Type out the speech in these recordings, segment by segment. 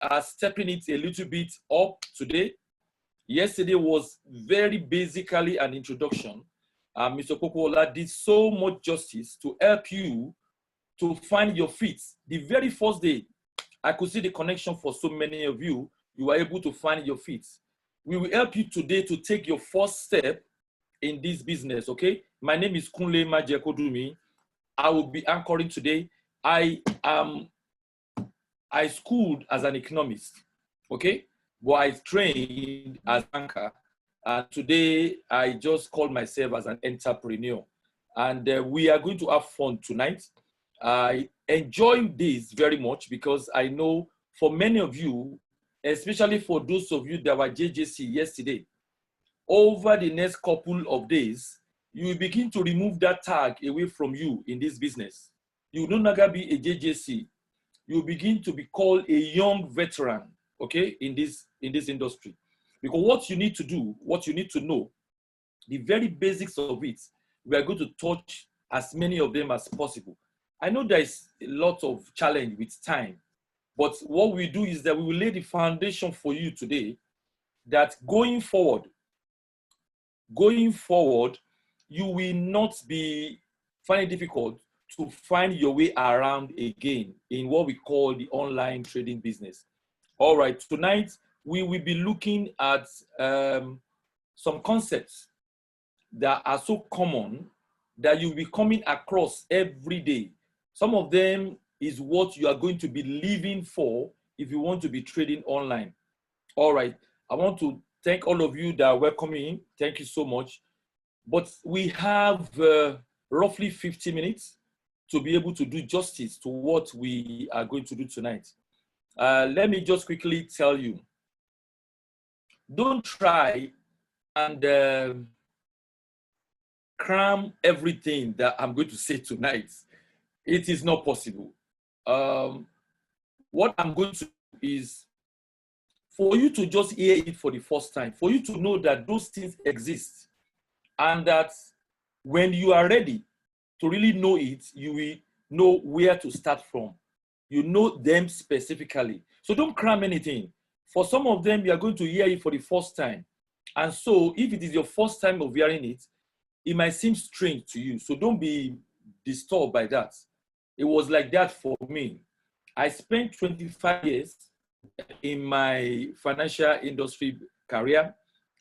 are stepping it a little bit up today. Yesterday was very basically an introduction. Mr. Kokola did so much justice to help you to find your feet. The very first day, I could see the connection for so many of you. You were able to find your feet. We will help you today to take your first step in this business, okay? My name is Kunle Majekodumi. I will be anchoring today. I schooled as an economist, okay? But I trained as an anchor. And today, I just call myself as an entrepreneur. And we are going to have fun tonight. I enjoy this very much because I know for many of you, especially for those of you that were JJC yesterday, over the next couple of days, you will begin to remove that tag away from you in this business. You will no longer be a JJC. You will begin to be called a young veteran, okay, in this industry. Because what you need to do, what you need to know, the very basics of it, we are going to touch as many of them as possible. I know there is a lot of challenge with time, but what we do is that we will lay the foundation for you today that going forward, you will not be finding it difficult to find your way around again in what we call the online trading business. All right, tonight we will be looking at some concepts that are so common that you'll be coming across every day. Some of them is what you are going to be living for if you want to be trading online. All right, I want to thank all of you that are welcoming. Thank you so much. But we have roughly 50 minutes to be able to do justice to what we are going to do tonight. Let me just quickly tell you, don't try and cram everything that I'm going to say tonight. It is not possible. What I'm going to do is for you to just hear it for the first time, for you to know that those things exist, and that when you are ready to really know it, you will know where to start from. You know them specifically. So don't cram anything. For some of them, you are going to hear it for the first time. And so if it is your first time of hearing it, it might seem strange to you. So don't be disturbed by that. It was like that for me. I spent 25 years in my financial industry career.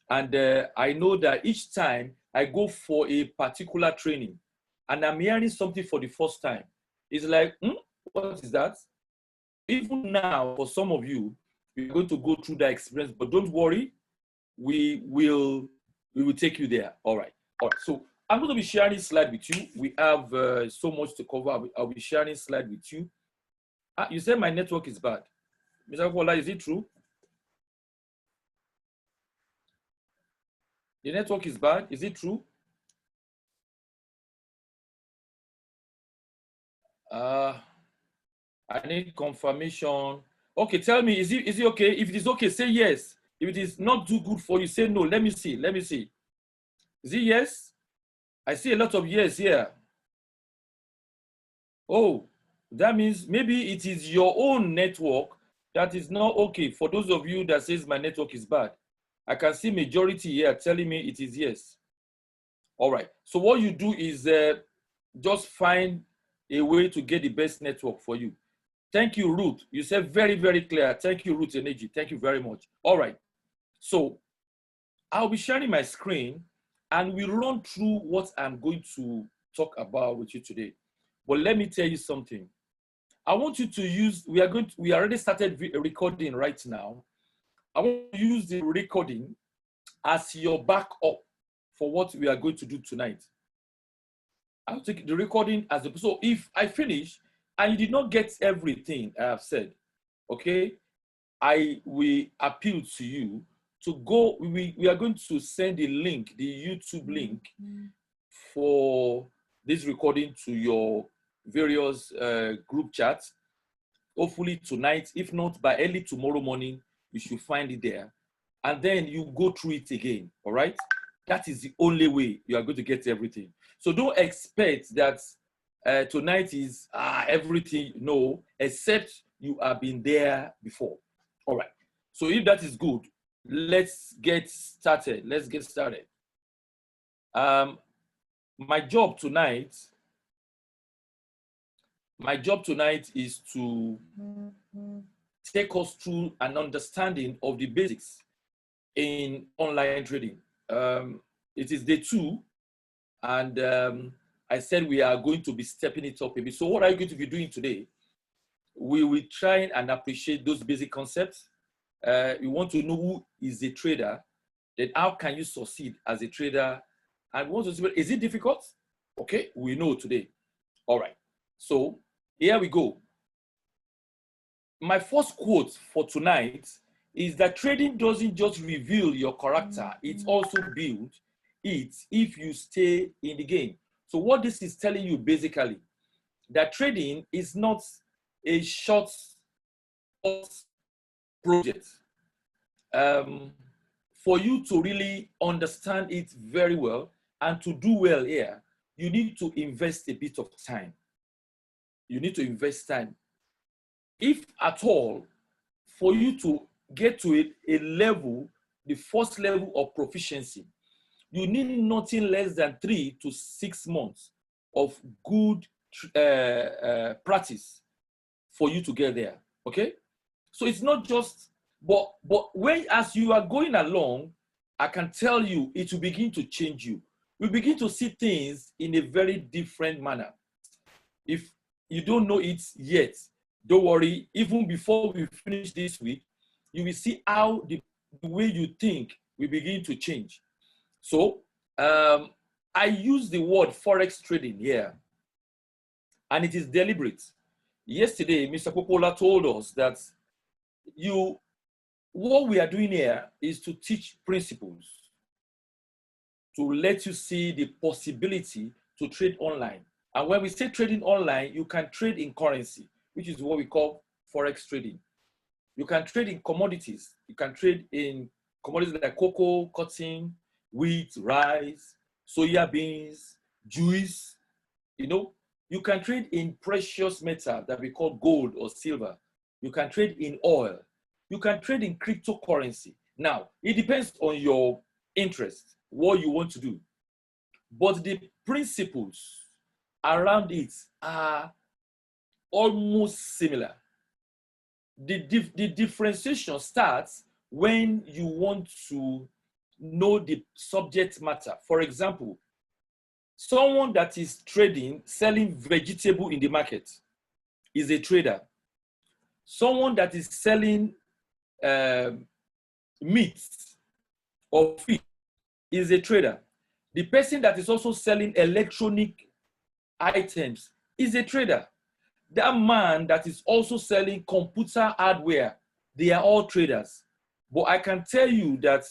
And I know that each time I go for a particular training and I'm hearing something for the first time, it's like, what is that? Even now, for some of you, we're going to go through that experience, but don't worry, we will take you there. All right. So I'm going to be sharing this slide with you. We have so much to cover. I'll be sharing this slide with you. You said my network is bad. Mr. Kola, is it true? The network is bad. Is it true? I need confirmation. Okay, tell me, is it okay? If it is okay, say yes. If it is not too good for you, say no. Let me see. Let me see. Is it yes? I see a lot of yes here. Oh, that means maybe it is your own network that is not okay. For those of you that says my network is bad, I can see majority here telling me it is yes. All right. So what you do is just find a way to get the best network for you. Thank you, Ruth. You said very, very clear. Thank you, Ruth Energy. Thank you very much. All right. So I'll be sharing my screen and we'll run through what I'm going to talk about with you today. But let me tell you something. I want you to use, we already started recording right now. I want to use the recording as your backup for what we are going to do tonight. I'll take the recording as a, so if I finish and you did not get everything I have said, okay, I will appeal to you to go, we are going to send a link, the YouTube link for this recording to your various group chats. Hopefully tonight, if not by early tomorrow morning, you should find it there. And then you go through it again, all right? That is the only way you are going to get everything. So don't expect that tonight is everything, no, except you have been there before. All right. So if that is good, let's get started. Let's get started. My job tonight is to take us through an understanding of the basics in online trading. It is day 2, and I said we are going to be stepping it up a bit. So what are you going to be doing today? We will try and appreciate those basic concepts. You want to know who is a trader, then how can you succeed as a trader? And we want to see, is it difficult? Okay, we know today. All right, so here we go. My first quote for tonight is that trading doesn't just reveal your character, it also builds it if you stay in the game. So what this is telling you basically, that trading is not a short project. For you to really understand it very well and to do well here, you need to invest a bit of time. You need to invest time. If at all, for you to get to a level, the first level of proficiency, you need nothing less than 3 to 6 months of good practice for you to get there. Okay, so it's not just, but when as you are going along, I can tell you it will begin to change you. You begin to see things in a very different manner. If you don't know it yet, don't worry. Even before we finish this week, you will see how the way you think will begin to change. So I use the word Forex trading here, and it is deliberate. Yesterday, Mr. Popola told us that what we are doing here is to teach principles, to let you see the possibility to trade online. And when we say trading online, you can trade in currency, which is what we call Forex trading. You can trade in commodities. You can trade in commodities like cocoa, cotton, wheat, rice, soya beans, juice. You can trade in precious metal that we call gold or silver. You can trade in oil. You can trade in cryptocurrency. Now, it depends on your interest, what you want to do. But the principles around it are almost similar. The differentiation starts when you want to know the subject matter. For example, someone that is trading, selling vegetable in the market is a trader. Someone that is selling meat or fish is a trader. The person that is also selling electronic items is a trader. That man that is also selling computer hardware, they are all traders. But I can tell you that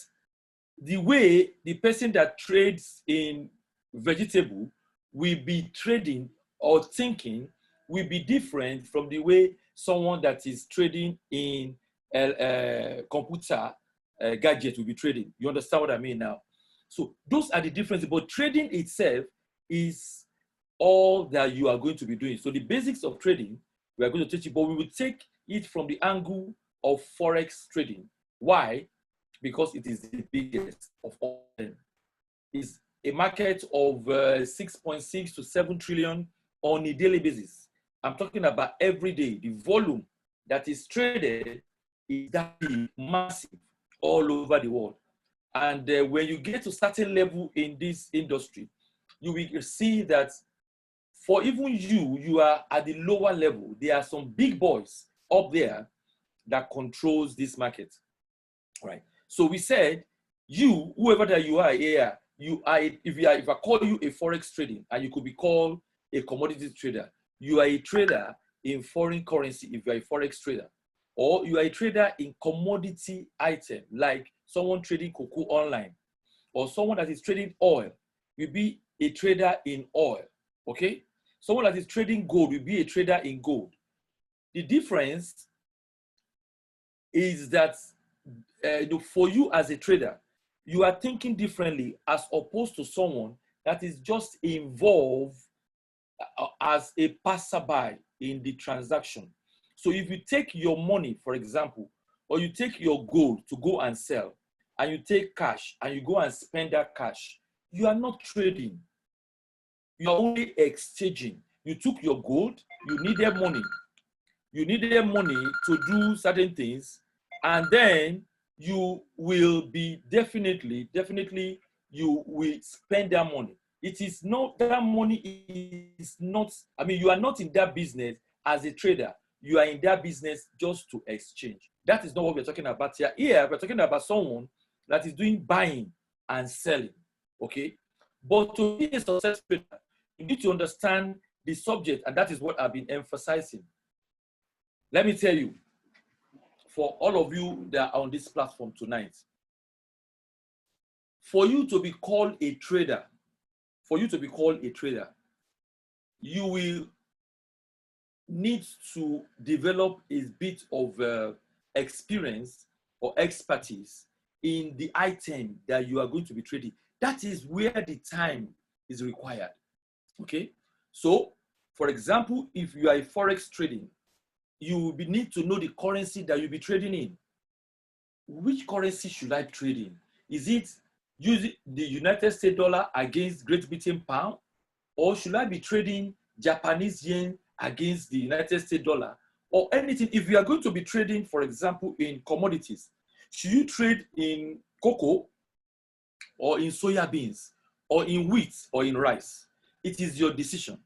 the way the person that trades in vegetable will be trading or thinking will be different from the way someone that is trading in computer gadget will be trading. You understand what I mean now? So those are the differences, but trading itself is all that you are going to be doing. So the basics of trading, we are going to teach you, but we will take it from the angle of Forex trading. Why? Because it is the biggest of all of them. It's a market of 6.6 to 7 trillion on a daily basis. I'm talking about every day. The volume that is traded is that massive all over the world. And when you get to a certain level in this industry, you will see that for even you are at the lower level. There are some big boys up there that controls this market, right? So we said, whoever that you are here, if I call you a Forex trading, and you could be called a commodity trader, you are a trader in foreign currency if you are a Forex trader, or you are a trader in commodity item, like someone trading cocoa online, or someone that is trading oil will be a trader in oil, okay? Someone that is trading gold will be a trader in gold. The difference is that for you as a trader, you are thinking differently as opposed to someone that is just involved as a passerby in the transaction. So if you take your money, for example, or you take your gold to go and sell, and you take cash and you go and spend that cash, you are not trading. You are only exchanging. You took your gold, you needed money. You needed money to do certain things, and then you will be definitely, you will spend that money. It is not, that money is not, I mean, you are not in that business as a trader. You are in that business just to exchange. That is not what we're talking about here. Here, we're talking about someone that is doing buying and selling, okay? But to be a successful trader, you need to understand the subject, and that is what I've been emphasizing. Let me tell you, for all of you that are on this platform tonight, for you to be called a trader, you will need to develop a bit of experience or expertise in the item that you are going to be trading. That is where the time is required, okay? So, for example, if you are a Forex trading, you will need to know the currency that you'll be trading in. Which currency should I trade in? Is it using the United States dollar against Great Britain pound? Or should I be trading Japanese yen against the United States dollar? Or anything? If you are going to be trading, for example, in commodities, should you trade in cocoa or in soya beans or in wheat or in rice? It is your decision.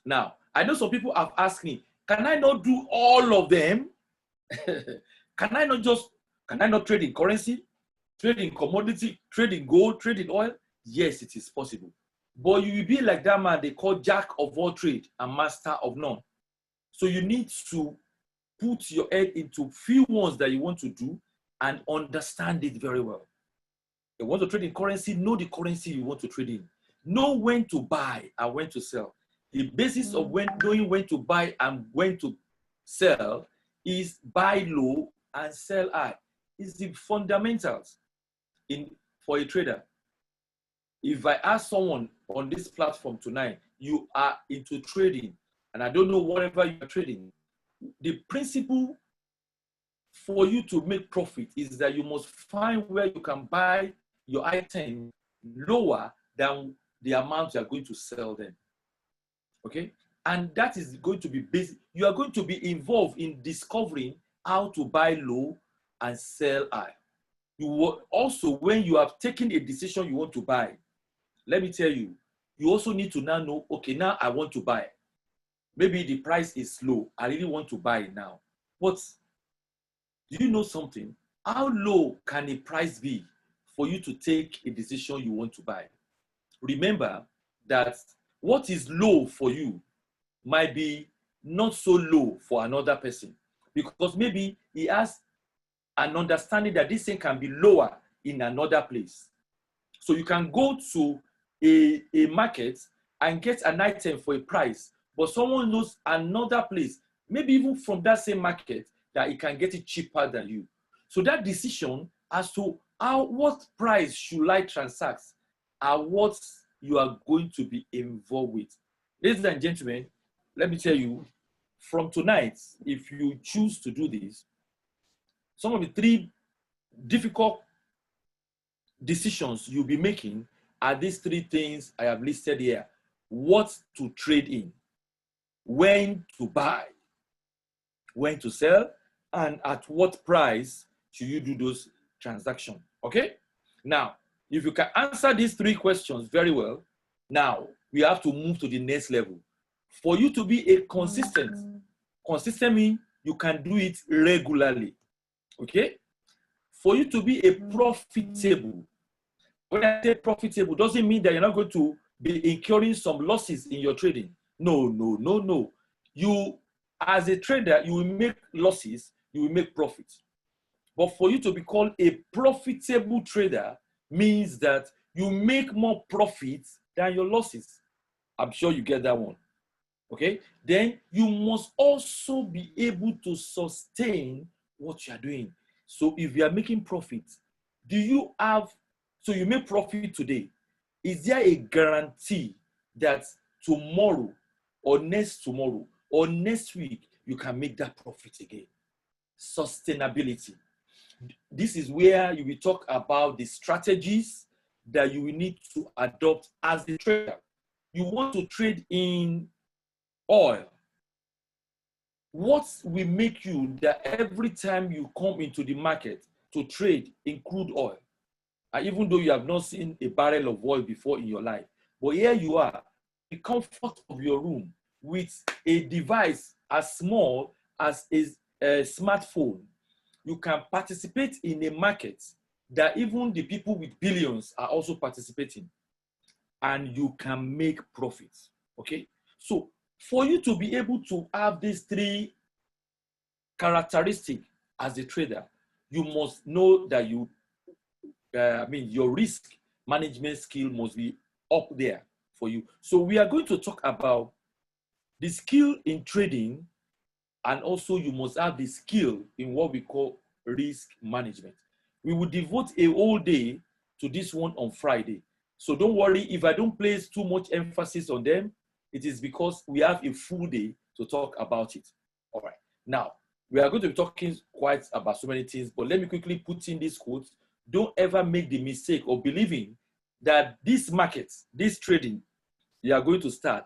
Now, I know some people have asked me, can I not do all of them? Can I not trade in currency, trade in commodity, trade in gold, trade in oil? Yes, it is possible. But you will be like that man they call jack of all trade and master of none. So you need to put your head into few ones that you want to do and understand it very well. You want to trade in currency, know the currency you want to trade in. Know when to buy and when to sell. The basis of knowing when to buy and when to sell is buy low and sell high. It's the fundamentals for a trader. If I ask someone on this platform tonight, you are into trading, and I don't know whatever you are trading, the principle for you to make profit is that you must find where you can buy your item lower than the amount you are going to sell them. Okay? And that is going to be basic. You are going to be involved in discovering how to buy low and sell high. You will also, when you have taken a decision you want to buy, let me tell you, you also need to now know, okay, now I want to buy. Maybe the price is low. I really want to buy it now. But do you know something? How low can a price be for you to take a decision you want to buy? Remember that what is low for you might be not so low for another person, because maybe he has an understanding that this thing can be lower in another place. So you can go to a market and get an item for a price, but someone knows another place, maybe even from that same market, that he can get it cheaper than you. So that decision as to what price should I transact are what you are going to be involved with. Ladies and gentlemen, let me tell you, from tonight, if you choose to do this, some of the 3 difficult decisions you'll be making are these 3 things I have listed here. What to trade in, when to buy, when to sell, and at what price should you do those transactions. Okay? Now, if you can answer these 3 questions very well, now we have to move to the next level. For you to be a consistent means you can do it regularly. Okay? For you to be a profitable, when I say profitable, doesn't mean that you're not going to be incurring some losses in your trading. No, no, no, no. You, as a trader, you will make losses, you will make profits. But for you to be called a profitable trader means that you make more profits than your losses. I'm sure you get that one. Okay? Then you must also be able to sustain what you are doing. So if you are making profit, so you make profit today, is there a guarantee that tomorrow or next tomorrow or next week you can make that profit again? Sustainability. This is where you will talk about the strategies that you will need to adopt as a trader. You want to trade in oil. What will make you that every time you come into the market to trade in crude oil, and even though you have not seen a barrel of oil before in your life, but here you are, the comfort of your room with a device as small as a smartphone, you can participate in a market that even the people with billions are also participating, and you can make profits. Okay, so for you to be able to have these three characteristics as a trader, you must know that your risk management skill must be up there for you. So we are going to talk about the skill in trading, and also you must have the skill in what we call risk management. We will devote a whole day to this one on Friday. So don't worry if I don't place too much emphasis on them. It is because we have a full day to talk about it. All right. Now, we are going to be talking quite about so many things, but let me quickly put in this quote. Don't ever make the mistake of believing that this market, this trading you are going to start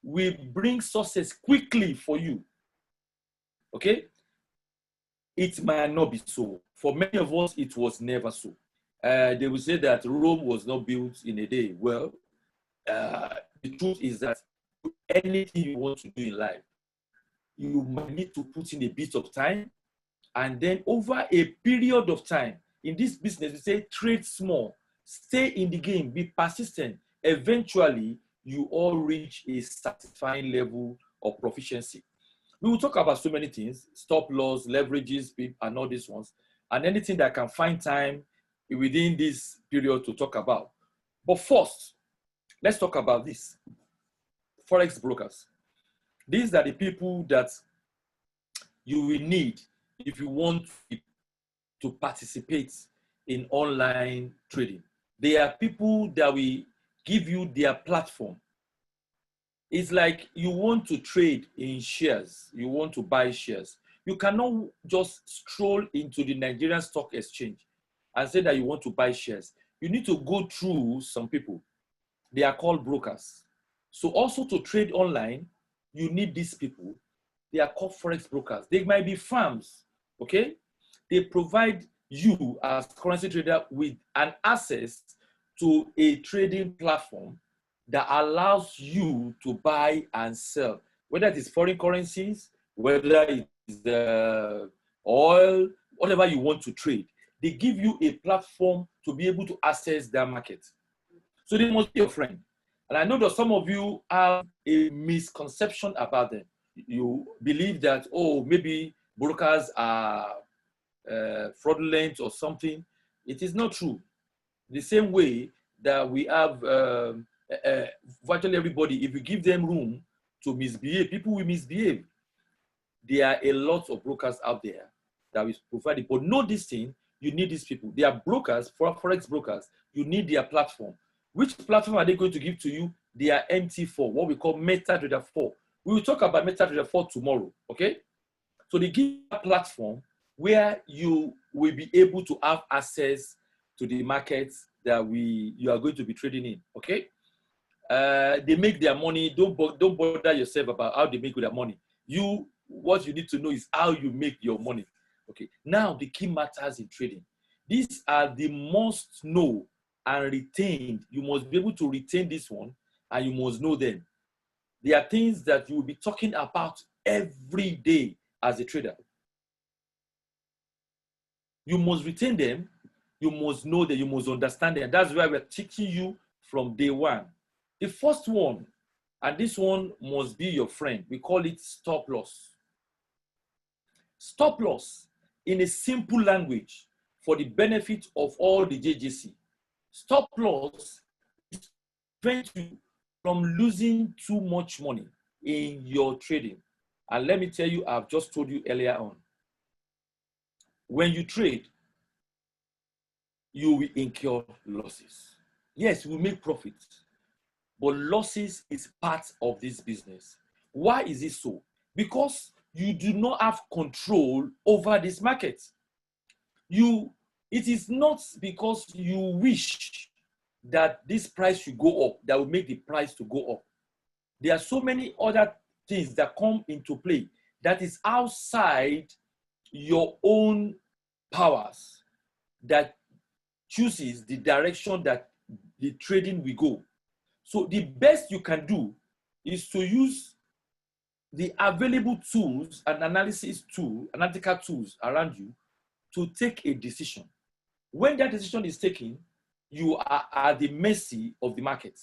will bring success quickly for you. Okay? It might not be so. For many of us, it was never so. They will say that Rome was not built in a day. Well, the truth is that anything you want to do in life, you might need to put in a bit of time, and then over a period of time, in this business, we say trade small, stay in the game, be persistent. Eventually, you all reach a satisfying level of proficiency. We will talk about so many things, stop loss, leverages, and all these ones, and anything that can find time within this period to talk about. But first, let's talk about this. Forex brokers. These are the people that you will need if you want to participate in online trading. They are people that will give you their platform. It's like you want to trade in shares, you want to buy shares. You cannot just stroll into the Nigerian Stock Exchange and say that you want to buy shares. You need to go through some people. They are called brokers. So also to trade online, you need these people. They are called Forex brokers. They might be firms, okay? They provide you as currency trader with an access to a trading platform that allows you to buy and sell, whether it is foreign currencies, whether it is oil, whatever you want to trade. They give you a platform to be able to access their market. So they must be your friend. And I know that some of you have a misconception about them. You believe that, oh, maybe brokers are fraudulent or something. It is not true. The same way that we have virtually everybody, if you give them room to misbehave, people will misbehave. There are a lot of brokers out there that will provide it. But know this thing, you need these people. They are brokers, Forex brokers. You need their platform. Which platform are they going to give to you? They are MT4, what we call MetaTrader 4. We will talk about MetaTrader 4 tomorrow, okay? So they give a platform where you will be able to have access to the markets that you are going to be trading in, okay? They make their money. Don't bother yourself about how they make their money. What you need to know is how you make your money, okay? Now, the key matters in trading. These are the most know and retained. You must be able to retain this one, and you must know them. They are things that you will be talking about every day as a trader. You must retain them. You must know them. You must understand them. That's why we're teaching you from day one. The first one, and this one must be your friend. We call it stop loss. Stop loss, in a simple language, for the benefit of all the JJC. Stop loss is prevent you from losing too much money in your trading. And let me tell you, I've just told you earlier on, when you trade, you will incur losses. Yes, you will make profits, but losses is part of this business. Why is it so? Because you do not have control over this market. It is not because you wish that this price should go up that will make the price to go up. There are so many other things that come into play that is outside your own powers that chooses the direction that the trading will go. So the best you can do is to use the available tools and analytical tools around you to take a decision. When that decision is taken, you are at the mercy of the market.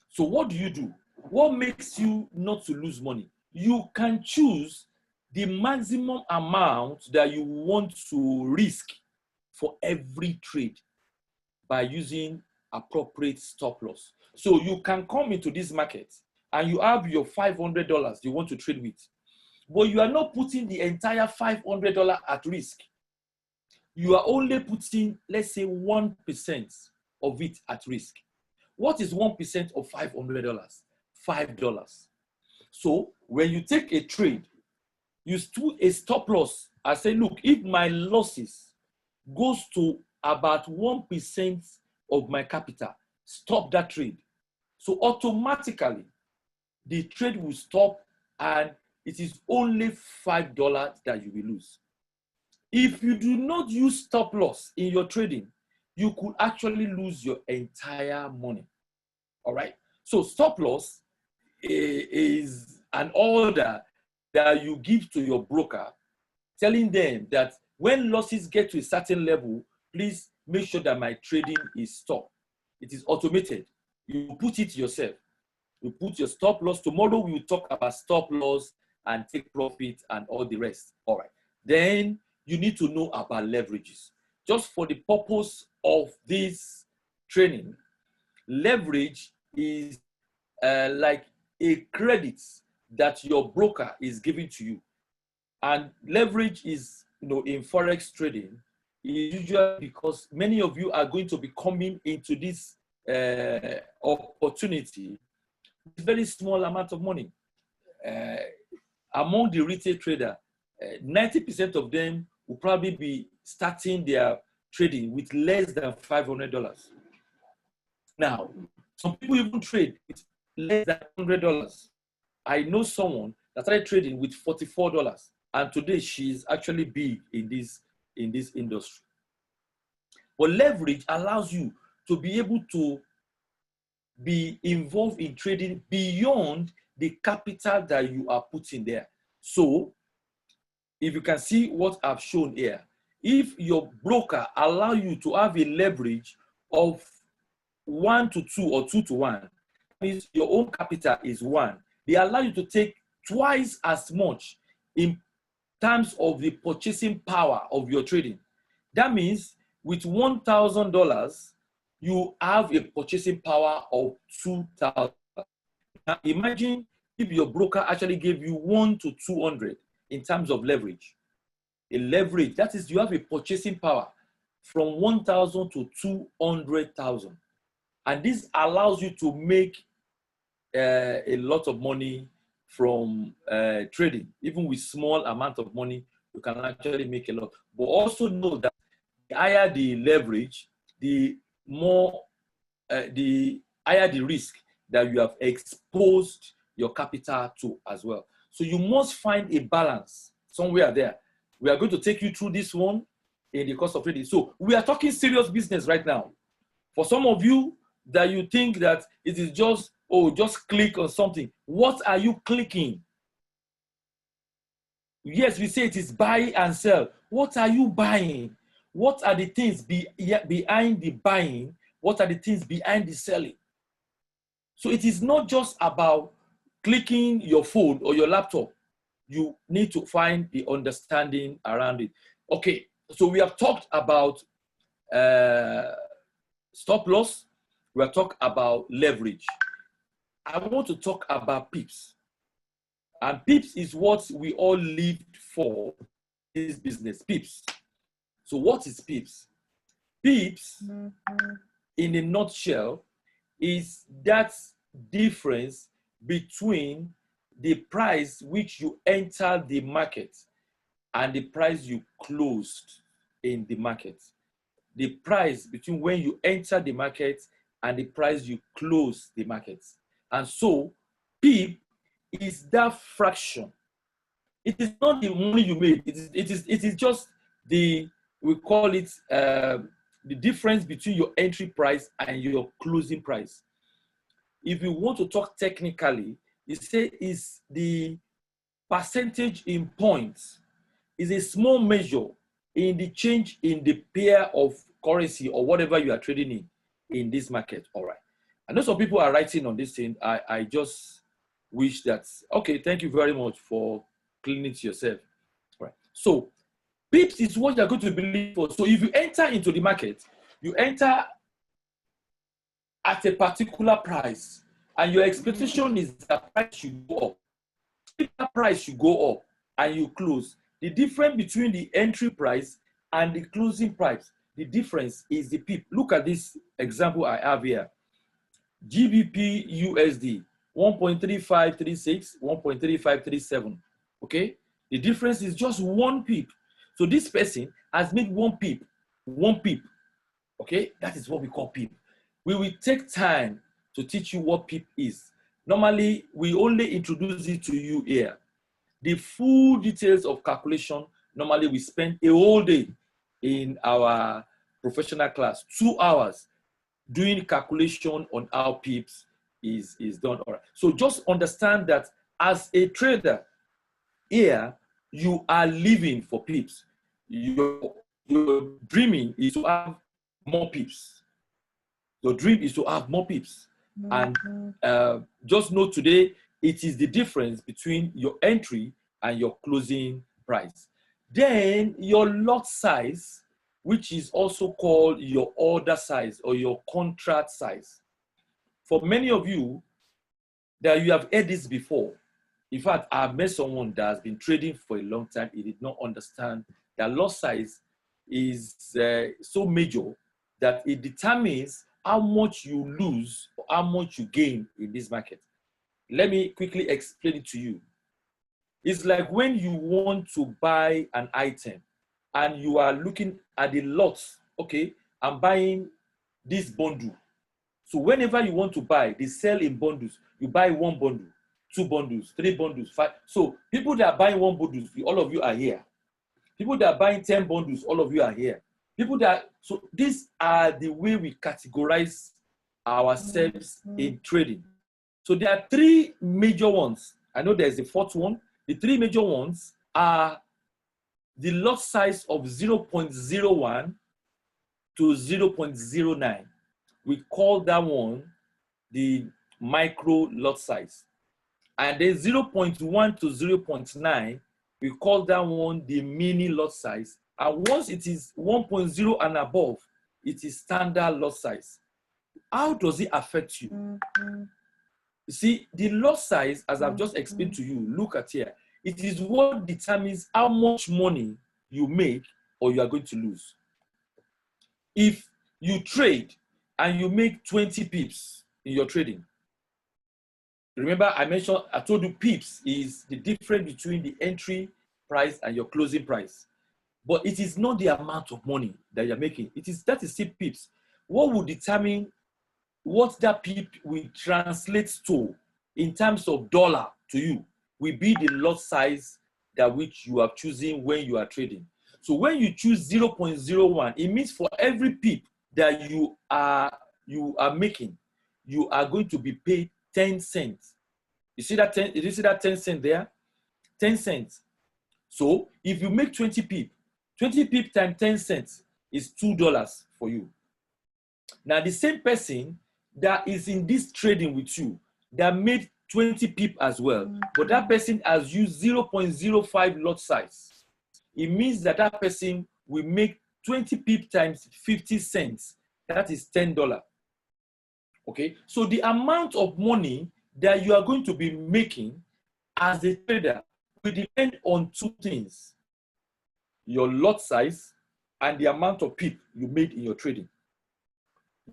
So what do? What makes you not to lose money? You can choose the maximum amount that you want to risk for every trade by using appropriate stop loss. So you can come into this market and you have your $500 you want to trade with, but you are not putting the entire $500 at risk. You are only putting, let's say, 1% of it at risk. What is 1% of $500? $5. So when you take a trade, you do a stop loss and say, look, if my losses goes to about 1% of my capital, stop that trade. So automatically, the trade will stop and it is only $5 that you will lose. If you do not use stop loss in your trading, you could actually lose your entire money. All right. So stop loss is an order that you give to your broker, telling them that when losses get to a certain level, please make sure that my trading is stopped. It is automated. You put it yourself. You put your stop loss. Tomorrow we will talk about stop loss and take profit and all the rest. All right. Then you need to know about leverages. Just for the purpose of this training, leverage is like a credit that your broker is giving to you. And leverage is, in Forex trading, is usually because many of you are going to be coming into this opportunity with very small amount of money. Among the retail trader, 90% of them will probably be starting their trading with less than $500. Now, some people even trade with less than $100. I know someone that started trading with $44, and today she's actually big in this industry. But leverage allows you to be able to be involved in trading beyond the capital that you are putting there. So, if you can see what I've shown here, if your broker allow you to have a leverage of 1 to 2 or 2 to 1, means your own capital is 1. They allow you to take twice as much in terms of the purchasing power of your trading. That means with $1,000, you have a purchasing power of $2,000. Now imagine if your broker actually gave you 1 to 200 in terms of leverage. A leverage, that is, you have a purchasing power from 1,000 to 200,000. And this allows you to make a lot of money from trading. Even with small amount of money, you can actually make a lot. But also know that the higher the leverage, the higher the risk that you have exposed your capital to as well. So you must find a balance somewhere there. We are going to take you through this one in the course of trading. So we are talking serious business right now. For some of you that you think that it is just click on something. What are you clicking? Yes, we say it is buy and sell. What are you buying? What are the things behind the buying? What are the things behind the selling? So it is not just about clicking your phone or your laptop. You need to find the understanding around it. Okay, so we have talked about stop loss. We have talked about leverage. I want to talk about Pips. And Pips is what we all lived for, this business, Pips. So what is Pips? Pips, in a nutshell, is that difference between the price which you enter the market and the price you closed in the market. The price between when you enter the market and the price you close the market. And so, PIP is that fraction. It is not the money you made. It is just we call it the difference between your entry price and your closing price. If you want to talk technically, you say is the percentage in points is a small measure in the change in the pair of currency or whatever you are trading in this market. All right. I know some people are writing on this thing. I just wish that, okay, thank you very much for cleaning it yourself. All right. So pips is what you're going to believe for. So if you enter into the market, you enter at a particular price and your expectation is that price should go up. If that price should go up and you close, the difference between the entry price and the closing price, the difference is the pip. Look at this example I have here. GBP USD 1.3536, 1.3537. Okay, the difference is just 1 pip. So this person has made 1 pip, 1 pip. Okay, that is what we call pip. We will take time to teach you what pip is. Normally, we only introduce it to you here. The full details of calculation, normally we spend a whole day in our professional class, 2 hours, doing calculation on how pips is done. All right. So just understand that as a trader here, you are living for pips. Your dreaming is to have more pips. Your dream is to have more pips. And just know today, it is the difference between your entry and your closing price. Then your lot size, which is also called your order size or your contract size. For many of you that you have heard this before, in fact, I've met someone that has been trading for a long time. He did not understand that lot size is so major that it determines how much you lose or how much you gain in this market. Let me quickly explain it to you. It's like when you want to buy an item and you are looking at the lots. Okay, I'm buying this bundle. So whenever you want to buy, they sell in bundles. You buy 1 bundle, 2 bundles, 3 bundles, 5. So people that are buying 1 bundle, all of you are here. People that are buying 10 bundles, all of you are here. People that, so these are the way we categorize ourselves in trading. So there are 3 major ones. I know there's a 4th one. The 3 major ones are the lot size of 0.01 to 0.09. We call that one the micro lot size. And then 0.1 to 0.9, we call that one the mini lot size. And once it is 1.0 and above, it is standard lot size. How does it affect you? You see, the lot size, as I've just explained to you, look at here. It is what determines how much money you make or you are going to lose. If you trade and you make 20 pips in your trading, remember I told you pips is the difference between the entry price and your closing price. But it is not the amount of money that you're making. That is still pips. What will determine what that pip will translate to in terms of dollar to you will be the lot size that which you are choosing when you are trading. So when you choose 0.01, it means for every pip that you are making, you are going to be paid 10 cents. You see that 10? Did you see that 10 cents there? 10 cents. So if you make 20 pip, 20 pip times 10 cents is $2 for you. Now the same person that is in this trading with you that made 20 pip as well, but that person has used 0.05 lot size. It means that that person will make 20 pip times 50 cents. That is $10. Okay, so the amount of money that you are going to be making as a trader will depend on 2 things: your lot size and the amount of pip you made in your trading.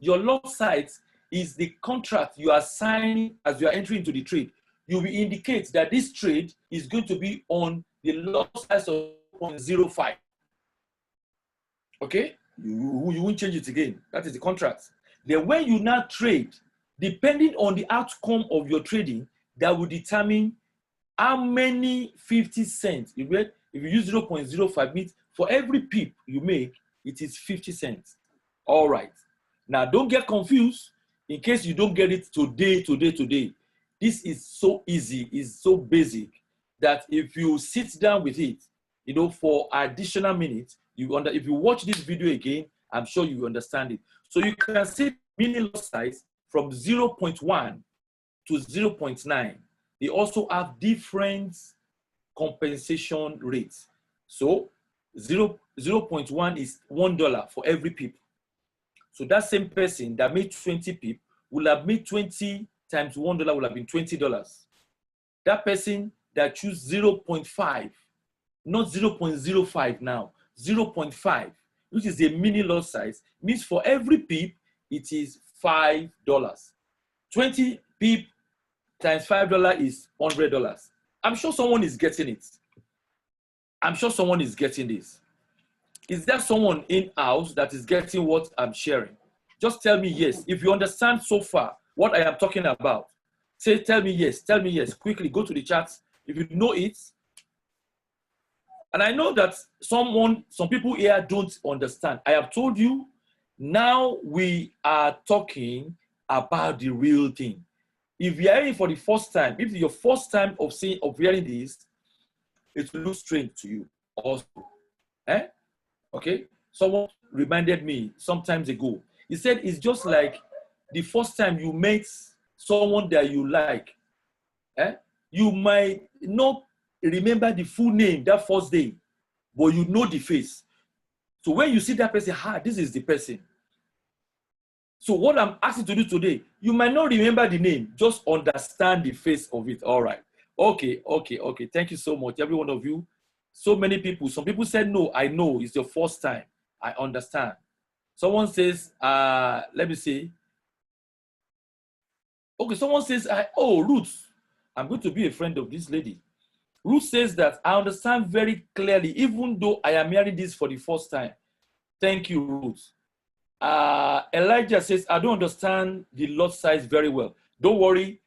Your lot size is the contract you are signing as you are entering into the trade. You will indicate that this trade is going to be on the lot size of 0.05. Okay, you won't change it again. That is the contract. Then when you now trade, depending on the outcome of your trading, that will determine how many 50 cents. If you use 0.05 means for every pip you make, it is 50 cents. All right. Now don't get confused in case you don't get it today. This is so easy, it's so basic that if you sit down with it, for additional minutes, if you watch this video again, I'm sure you understand it. So you can see mini lot size from 0.1 to 0.9. They also have different compensation rates. So 0.1 is $1 for every pip. So that same person that made 20 pip will have made 20 times $1 will have been $20. That person that choose 0.5, not 0.05 now, 0.5, which is a mini lot size, means for every pip, it is $5. 20 pip times $5 is $100. I'm sure someone is getting it. I'm sure someone is getting this. Is there someone in-house that is getting what I'm sharing? Just tell me yes. If you understand so far what I am talking about, tell me yes. Tell me yes. Quickly go to the chat if you know it. And I know that some people here don't understand. I have told you, now we are talking about the real thing. If you're hearing for the first time, if it's your first time of hearing this, it will look strange to you also. Okay? Someone reminded me some times ago. He said it's just like the first time you met someone that you like. You might not remember the full name that first day, but you know the face. So when you see that person, this is the person. So what I'm asking to do today, you might not remember the name, just understand the face of it. All right. Okay. Thank you so much, every one of you. So many people. Some people said, no, I know, it's your first time. I understand. Someone says, let me see. Okay, someone says, oh, Ruth, I'm going to be a friend of this lady. Ruth says that I understand very clearly, even though I am hearing this for the first time. Thank you, Ruth. Elijah says, I don't understand the lot size very well. Don't worry.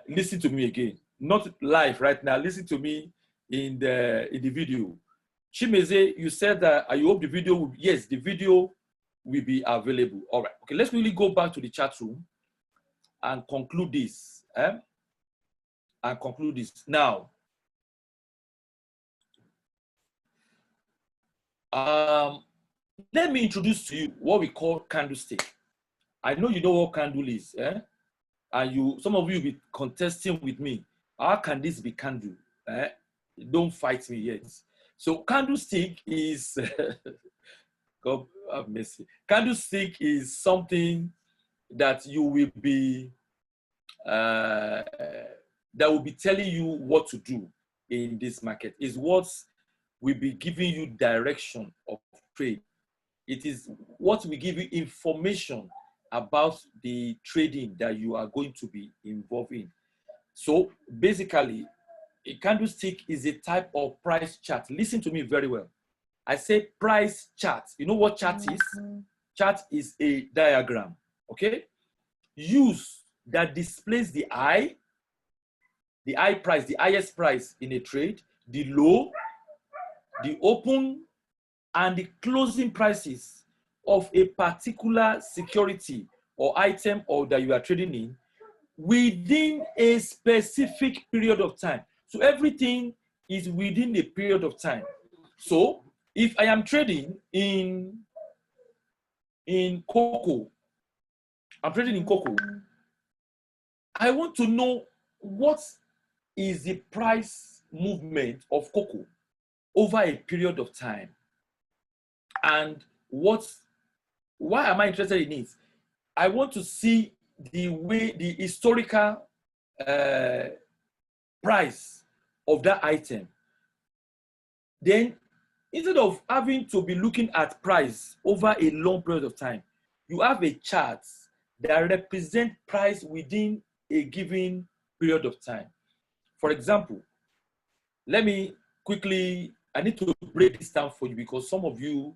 Listen to me again. Not live right now. Listen to me in the video. Chimeze, you said that you hope the video will, yes, the video will be available. All right. Okay, let's really go back to the chat room and conclude this. Now, let me introduce to you what we call candlestick. I know you know what candle is, and some of you will be contesting with me. How can this be candle? Don't fight me yet. So candlestick is God have mercy. Candlestick is something that you will be that will be telling you what to do in this market. Is what will be giving you direction of trade. It is what will give you information about the trading that you are going to be involved in. So basically, a candlestick is a type of price chart. Listen to me very well. I say price chart. You know what chart is? Chart is a diagram, okay? Use that displays the high price, the highest price in a trade, the low, the open, and the closing prices of a particular security or item or that you are trading in within a specific period of time. So everything is within a period of time. So if I am trading in cocoa, I'm trading in cocoa, I want to know what is the price movement of cocoa over a period of time. And why am I interested in it? I want to see the historical price of that item. Then, instead of having to be looking at price over a long period of time, you have a chart that represents price within a given period of time. For example, let me quickly, I need to break this down for you because some of you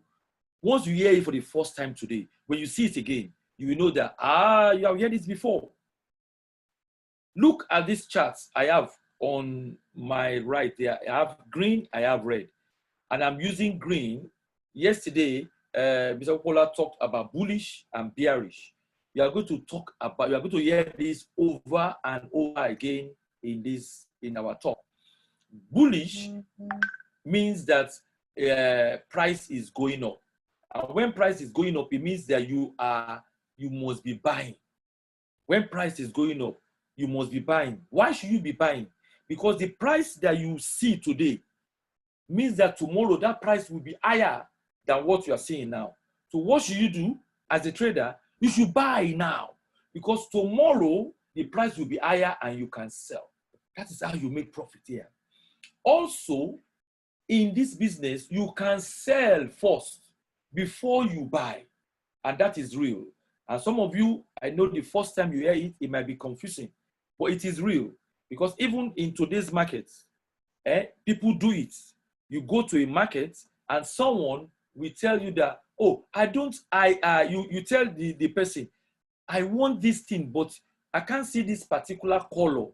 Once you hear it for the first time today, when you see it again, you will know that, you have heard this before. Look at these charts I have on my right there. I have green, I have red. And I'm using green. Yesterday, Mr. Pola talked about bullish and bearish. You are going to hear this over and over again in our talk. Bullish means that price is going up. And when price is going up, it means that you must be buying. When price is going up, you must be buying. Why should you be buying? Because the price that you see today means that tomorrow that price will be higher than what you are seeing now. So what should you do as a trader? You should buy now, because tomorrow the price will be higher and you can sell. That is how you make profit here. Also, in this business, you can sell first before you buy, and that is real. And some of you, I know the first time you hear it, it might be confusing, but it is real, because even in today's market, people do it. You go to a market and someone will tell you that, oh, you tell the person, I want this thing, but I can't see this particular color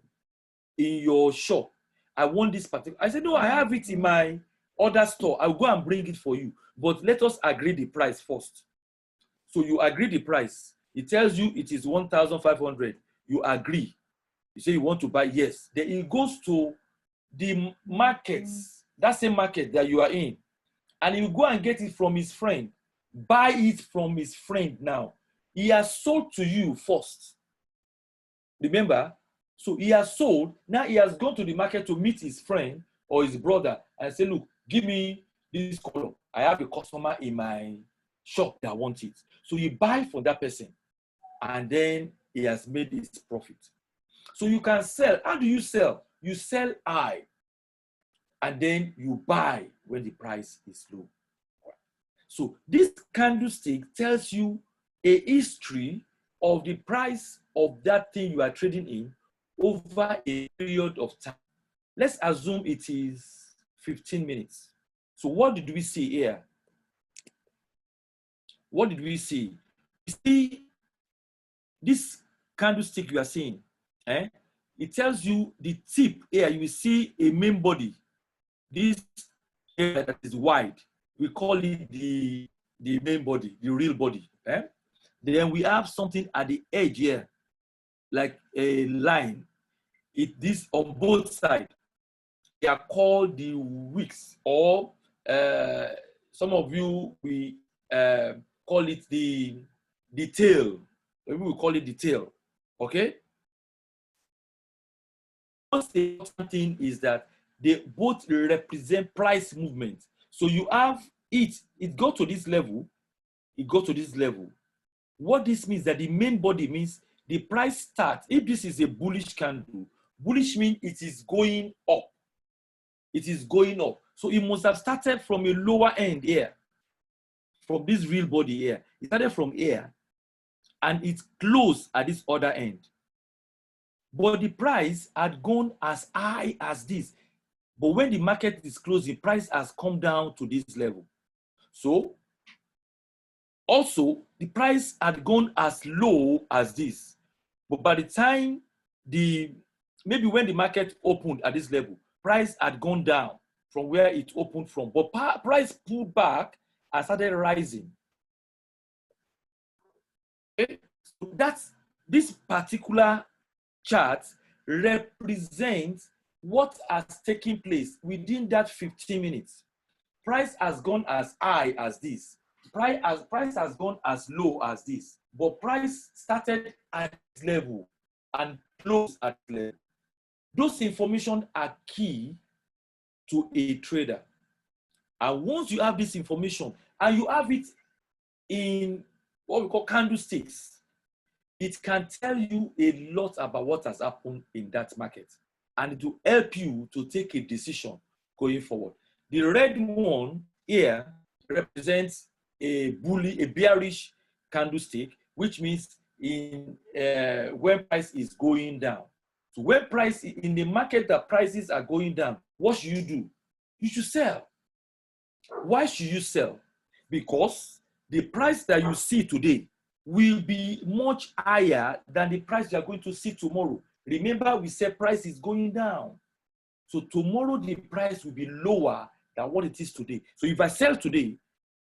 in your shop. I want this particular. I said, no, I have it in my other store. I'll go and bring it for you. But let us agree the price first. So you agree the price. It tells you it is 1,500. You agree. You say you want to buy, yes. Then it goes to the markets, that same market that you are in, and he will go and get it from his friend. Buy it from his friend now. He has sold to you first. Remember? So he has sold. Now he has gone to the market to meet his friend or his brother and say, look, give me this color. I have a customer in my shop that wants it. So you buy from that person, and then he has made his profit. So you can sell. How do you sell? You sell high, and then you buy when the price is low. So this candlestick tells you a history of the price of that thing you are trading in over a period of time. Let's assume it is 15 minutes. So what did we see here? What did we see? You see this candlestick you are seeing, it tells you the tip here. You will see a main body. This area that is wide, we call it the main body, the real body. Then we have something at the edge here, like a line. This on both sides. They are called the wicks, or some of you we call it the tail. Maybe we call it the tail. Okay. One thing is that they both represent price movement. So you have it go to this level, it go to this level. What this means that the main body means the price starts. If this is a bullish candle, bullish means it is going up. It is going up. So it must have started from a lower end here, from this real body here. It started from here, and it closed at this other end. But the price had gone as high as this. But when the market is closed, the price has come down to this level. So, also, the price had gone as low as this. But by the time maybe when the market opened at this level, price had gone down from where it opened from. But price pulled back and started rising. Okay? So this particular chart represents what has taken place within that 15 minutes. Price has gone as high as this. Price has gone as low as this. But price started at this level and closed at this level. Those information are key to a trader. And once you have this information and you have it in what we call candlesticks, it can tell you a lot about what has happened in that market, and it will help you to take a decision going forward. The red one here represents a bearish candlestick, which means when price is going down. So when price in the market that prices are going down, what should you do? You should sell. Why should you sell? Because the price that you see today will be much higher than the price you are going to see tomorrow. Remember, we said price is going down. So tomorrow the price will be lower than what it is today. So if I sell today,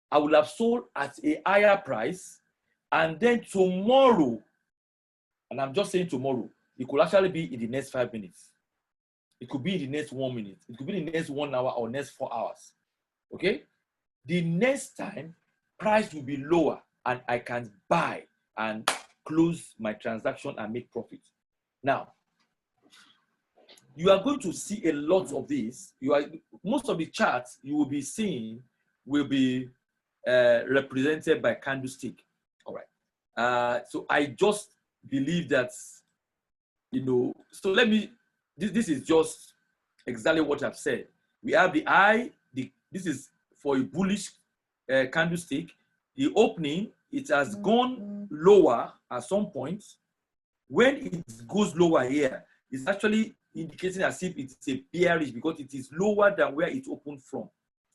I will have sold at a higher price, and then tomorrow, and I'm just saying tomorrow, it could actually be in the next 5 minutes. It could be in the next 1 minute. It could be in the next 1 hour or next 4 hours. Okay? The next time, price will be lower and I can buy and close my transaction and make profit. Now, you are going to see a lot of this. Most of the charts you will be seeing will be represented by candlestick. All right. So I just believe that, so let me, this is just exactly what I've said. We have the eye, this is for a bullish candlestick. The opening, it has gone lower at some point. When it goes lower here, it's actually indicating as if it's a bearish because it is lower than where it opened from.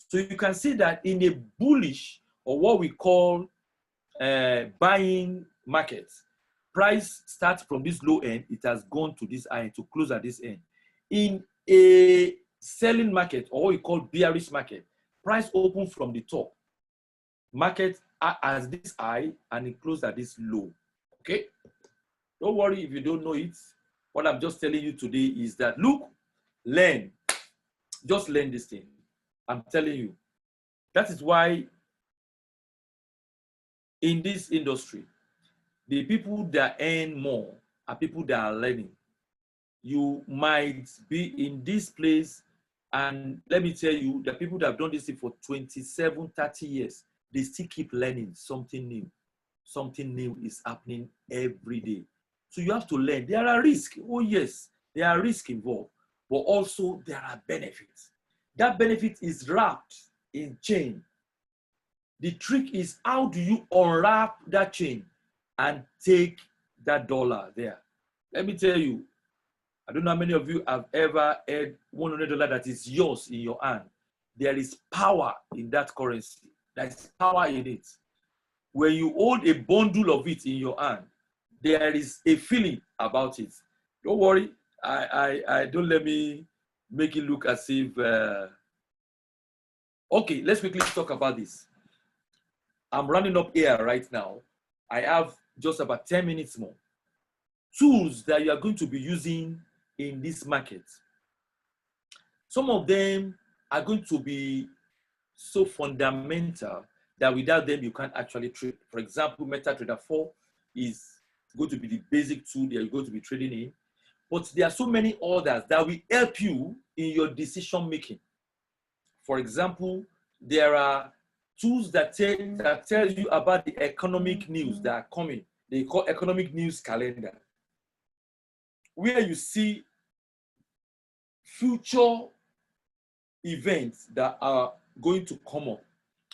So you can see that in a bullish, or what we call buying market, price starts from this low end, it has gone to this high end to close at this end. In a selling market, or what we call bearish market, price opens from the top, market as this high and it closed at this low. Okay, don't worry if you don't know it. What I'm just telling you today is that, look, learn, just learn this thing. I'm telling you. That is why in this industry, the people that earn more are people that are learning. You might be in this place, and let me tell you, the people that have done this thing for 27, 30 years, they still keep learning something new. Something new is happening every day. So you have to learn. There are risks. Oh yes, there are risks involved, but also there are benefits. That benefit is wrapped in chain. The trick is, how do you unwrap that chain and take that dollar there? Let me tell you, I don't know how many of you have ever had $100 that is yours in your hand. There is power in that currency. There is power in it. When you hold a bundle of it in your hand, there is a feeling about it. Don't worry. I don't let me make it look as if. Okay, let's quickly talk about this. I'm running up here right now. I have just about 10 minutes more. Tools that you are going to be using in this market. Some of them are going to be so fundamental that without them you can't actually trade. For example, MetaTrader 4 is going to be the basic tool that you're going to be trading in. But there are so many others that will help you in your decision making. For example, there are tools that tell you about the economic news that are coming. They call economic news calendar, where you see future events that are going to come up.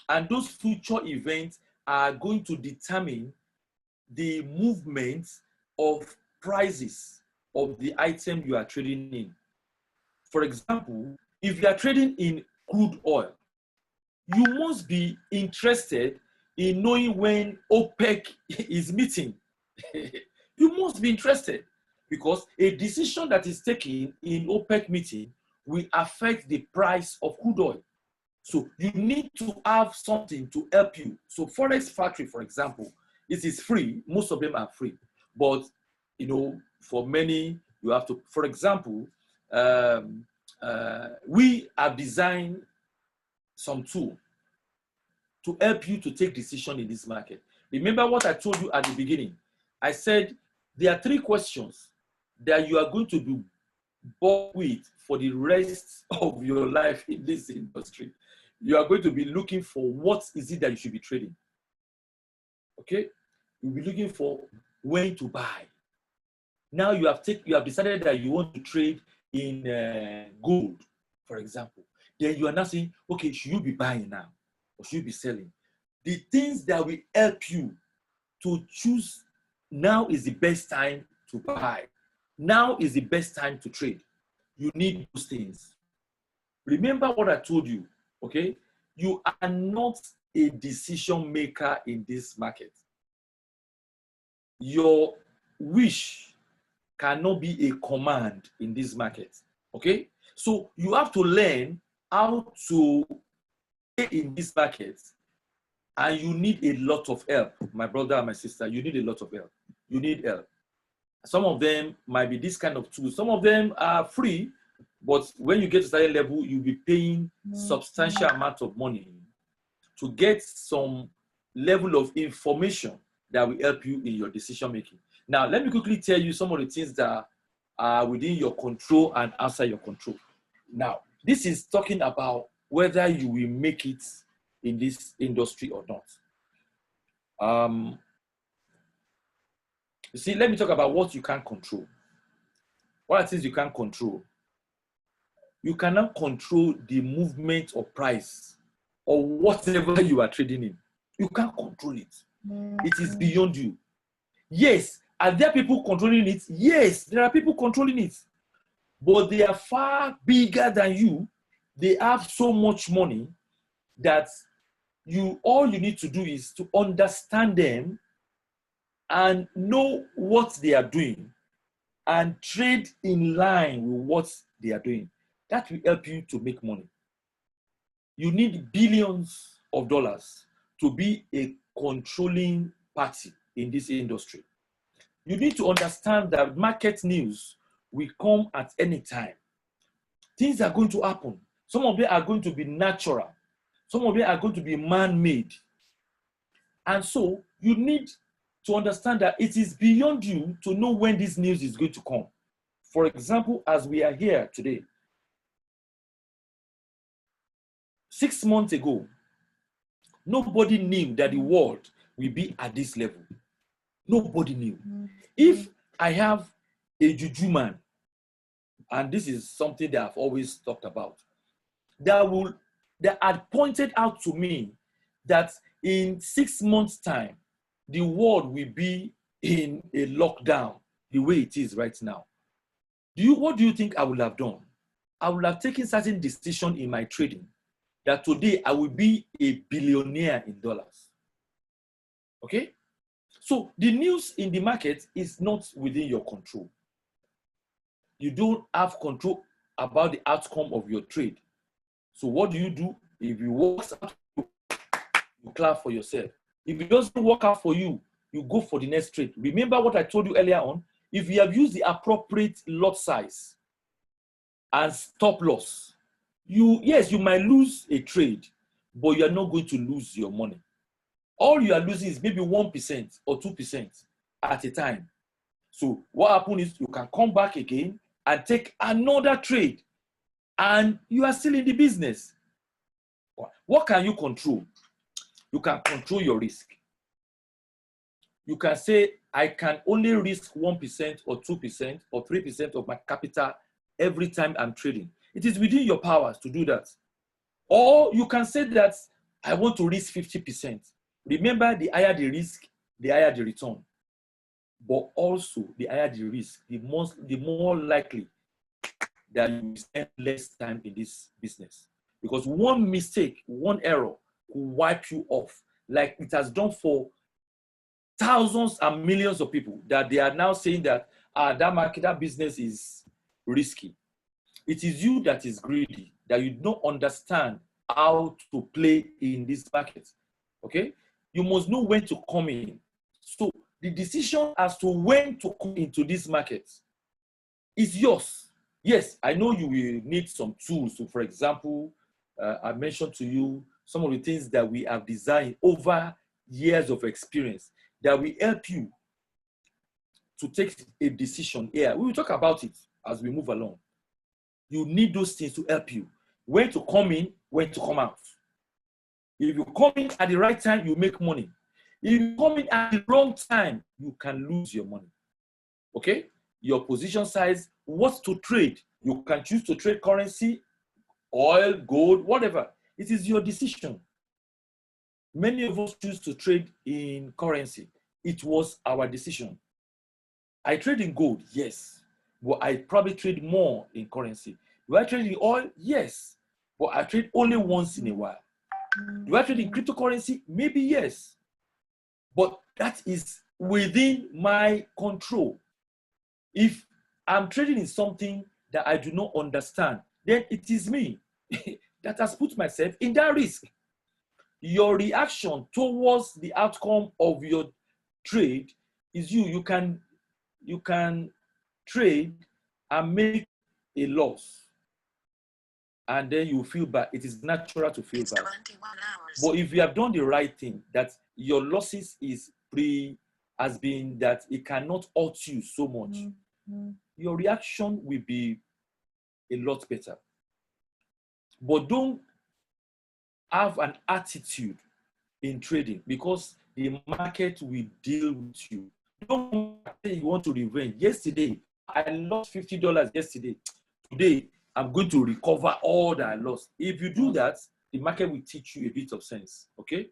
And those future events are going to determine the movement of prices of the item you are trading in. For example, if you are trading in crude oil, you must be interested in knowing when OPEC is meeting. You must be interested, because a decision that is taken in OPEC meeting will affect the price of crude oil. So you need to have something to help you. So Forex Factory, for example, this is free. Most of them are free. But, for many, you have to, for example, we have designed some tool to help you to take decision in this market. Remember what I told you at the beginning. I said there are 3 questions that you are going to be bored with for the rest of your life in this industry. You are going to be looking for what is it that you should be trading. Okay? You'll be looking for when to buy. Now you have decided that you want to trade in gold, for example. Then you are now saying, okay, should you be buying now or should you be selling? The things that will help you to choose, now is the best time to buy. Now is the best time to trade. You need those things. Remember what I told you, okay? You are not a decision maker in this market. Your wish cannot be a command in this market. Okay? So you have to learn how to play in this market, and you need a lot of help, my brother and my sister. You need a lot of help. You need help. Some of them might be this kind of tools. Some of them are free, but when you get to a certain level, you'll be paying substantial amount of money to get some level of information that will help you in your decision making. Now, let me quickly tell you some of the things that are within your control and outside your control. Now, this is talking about whether you will make it in this industry or not. You see, let me talk about what you can't control. What are things you can't control? You cannot control the movement of price or whatever you are trading in. You can't control it. It is beyond you. Yes, are there people controlling it? Yes, there are people controlling it. But they are far bigger than you. They have so much money that all you need to do is to understand them and know what they are doing and trade in line with what they are doing. That will help you to make money. You need billions of dollars to be a controlling party in this industry. You need to understand that market news will come at any time. Things are going to happen. Some of them are going to be natural. Some of them are going to be man-made. And so you need to understand that it is beyond you to know when this news is going to come. For example, as we are here today, 6 months ago, nobody knew that the world will be at this level. Nobody knew. If I have a juju man, and this is something that I've always talked about, that had pointed out to me that in 6 months' time, the world will be in a lockdown the way it is right now. What do you think I would have done? I would have taken certain decision in my trading that today I will be a billionaire in dollars. Okay? So the news in the market is not within your control. You don't have control about the outcome of your trade. So what do? If it works out, you clap for yourself. If it doesn't work out for you, you go for the next trade. Remember what I told you earlier on? If you have used the appropriate lot size and stop loss, yes, you might lose a trade, but you are not going to lose your money. All you are losing is maybe 1% or 2% at a time. So what happens is you can come back again and take another trade, and you are still in the business. What can you control? You can control your risk. You can say, I can only risk 1% or 2% or 3% of my capital every time I'm trading. It is within your powers to do that. Or you can say that I want to risk 50%. Remember, the higher the risk, the higher the return. But also, the higher the risk, the more likely that you will spend less time in this business. Because one mistake, one error could wipe you off, like it has done for thousands and millions of people, that they are now saying that that business is risky. It is you that is greedy, that you don't understand how to play in this market. Okay? You must know when to come in. So the decision as to when to come into this market is yours. Yes, I know you will need some tools. So, for example, I mentioned to you some of the things that we have designed over years of experience that will help you to take a decision here. We will talk about it as we move along. You need those things to help you. When to come in, when to come out. If you come in at the right time, you make money. If you come in at the wrong time, you can lose your money. Okay? Your position size, what to trade. You can choose to trade currency, oil, gold, whatever. It is your decision. Many of us choose to trade in currency. It was our decision. I trade in gold, yes, but I probably trade more in currency. Do I trade in oil? Yes, but I trade only once in a while. Do I trade in cryptocurrency? Maybe yes. But that is within my control. If I'm trading in something that I do not understand, then it is me that has put myself in that risk. Your reaction towards the outcome of your trade is you. You can trade and make a loss, and then you feel bad. It is natural to feel bad. But if you have done the right thing, that your losses has been that it cannot hurt you so much, your reaction will be a lot better. But don't have an attitude in trading, because the market will deal with you. Don't say you want to revenge. Yesterday, I lost $50 yesterday. Today, I'm going to recover all that I lost. If you do that, the market will teach you a bit of sense. Okay?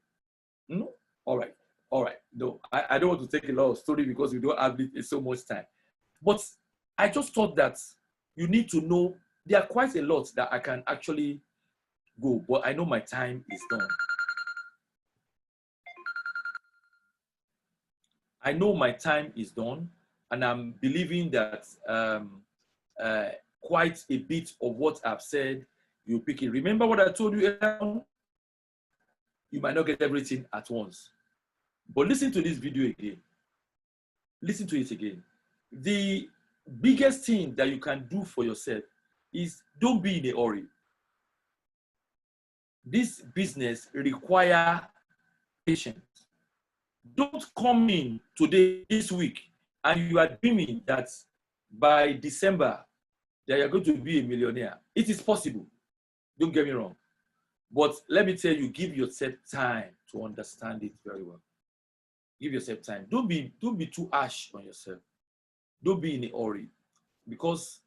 No? All right. All right. No, I don't want to take a lot of story because we don't have so much time. But I just thought that you need to know there are quite a lot that I can actually go, but I know my time is done. I know my time is done, and I'm believing that quite a bit of what I've said, you'll pick it. Remember what I told you earlier on? You might not get everything at once. But listen to this video again. Listen to it again. The biggest thing that you can do for yourself is don't be in a hurry. This business requires patience. Don't come in today, this week, and you are dreaming that by December that you're going to be a millionaire. It is possible. Don't get me wrong. But let me tell you, give yourself time to understand it very well. Give yourself time. Don't be too harsh on yourself. Don't be in a hurry, because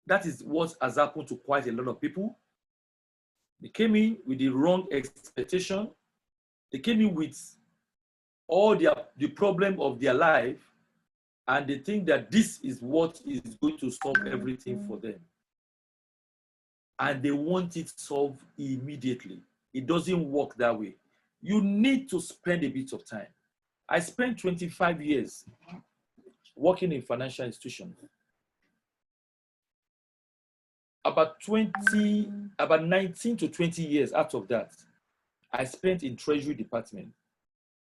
that is what has happened to quite a lot of people. They came in with the wrong expectation. They came in with all the problem of their life, and they think that this is what is going to solve everything for them. And they want it solved immediately. It doesn't work that way. You need to spend a bit of time. I spent 25 years working in financial institutions. About 19 to 20 years out of that, I spent in Treasury Department.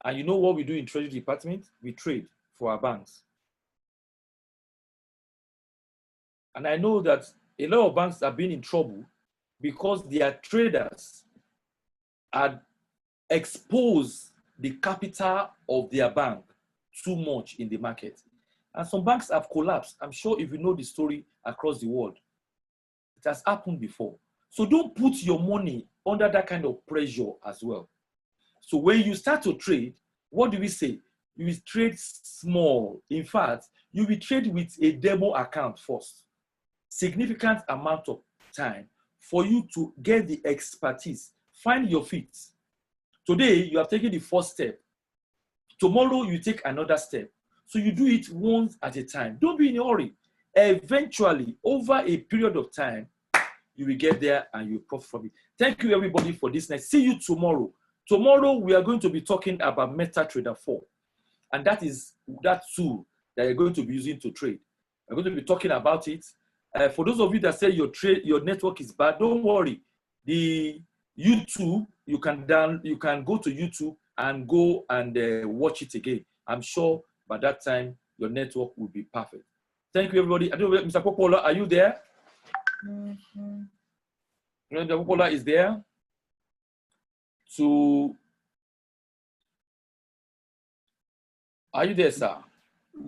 And you know what we do in Treasury Department? We trade for our banks. And I know that a lot of banks have been in trouble because their traders had exposed the capital of their bank too much in the market. And some banks have collapsed. I'm sure if you know the story across the world, it has happened before. So don't put your money under that kind of pressure as well. So when you start to trade, what do we say? You will trade small. In fact, you will trade with a demo account first. Significant amount of time for you to get the expertise. Find your feet. Today, you have taken the first step. Tomorrow, you take another step. So you do it once at a time. Don't be in a hurry. Eventually, over a period of time, you will get there and you will profit from it. Thank you, everybody, for this night. See you tomorrow. Tomorrow, we are going to be talking about MetaTrader 4. And that is that tool that you're going to be using to trade. We're going to be talking about it. For those of you that say your network is bad, don't worry. The YouTube, you can go to YouTube and go and watch it again. I'm sure by that time, your network will be perfect. Thank you, everybody. I don't know, Mr. Popola, are you there? Mr. Popola is there. So, are you there, sir?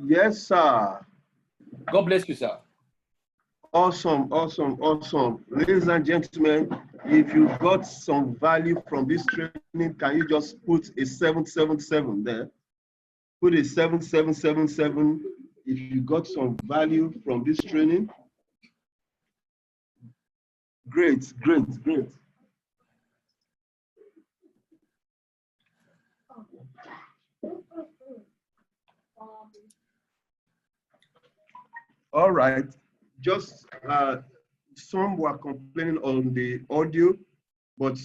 Yes, sir. God bless you, sir. Awesome, awesome, awesome. Ladies and gentlemen, if you got some value from this training, can you just put a 777 there? Put a 7777 if you got some value from this training. Great, great, great. All right. Just some were complaining on the audio. but